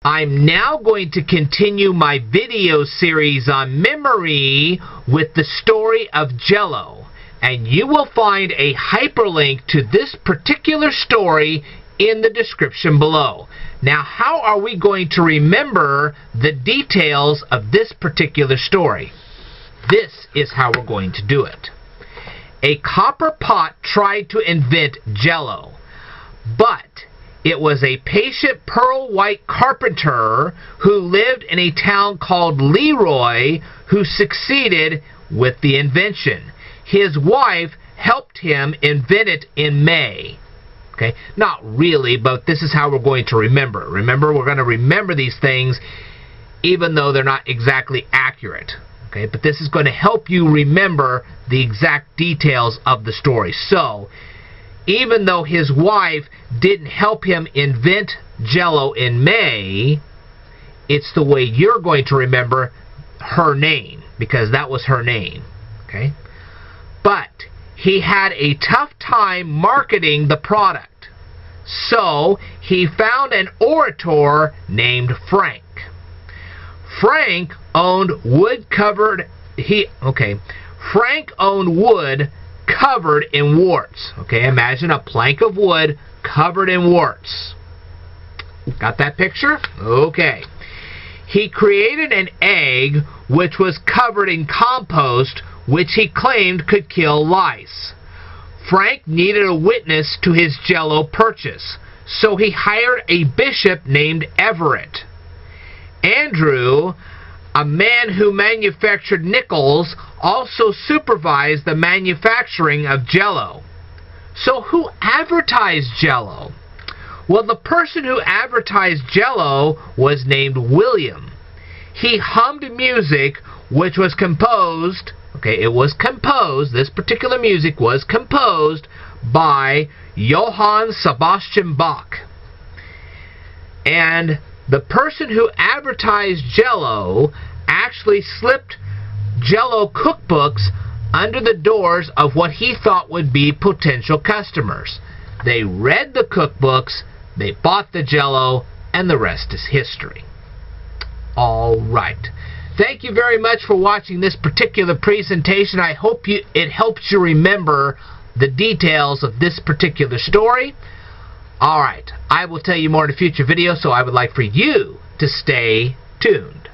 I'm now going to continue my video series on memory with the story of Jell-O, and you will find a hyperlink to this particular story in the description below. Now, how are we going to remember the details of this particular story? This is how we're going to do it. A copper pot tried to invent Jell-O, but it was a patient pearl white carpenter who lived in a town called Leroy who succeeded with the invention. His wife helped him invent it in May. Okay, not really, but this is how we're going to remember. Remember, we're going to remember these things even though they're not exactly accurate. Okay, but this is going to help you remember the exact details of the story. So, even though his wife didn't help him invent Jell-O in May, it's the way you're going to remember her name, because that was her name. Okay? But he had a tough time marketing the product. So he found an orator named Frank. Frank owned wood covered in warts. Okay, imagine a plank of wood covered in warts. Got that picture? Okay. He created an egg which was covered in compost, which he claimed could kill lice. Frank needed a witness to his Jell-O purchase, so he hired a bishop named Everett. Andrew, a man who manufactured nickels, also supervised the manufacturing of Jell-O. So who advertised Jell-O? Well, the person who advertised Jell-O was named William. He hummed music which was composed, this particular music was composed by Johann Sebastian Bach. And the person who advertised Jell-O actually slipped Jell-O cookbooks under the doors of what he thought would be potential customers. They read the cookbooks, they bought the Jell-O, and the rest is history. All right. Thank you very much for watching this particular presentation. I hope it helps you remember the details of this particular story. Alright, I will tell you more in a future video, so I would like for you to stay tuned.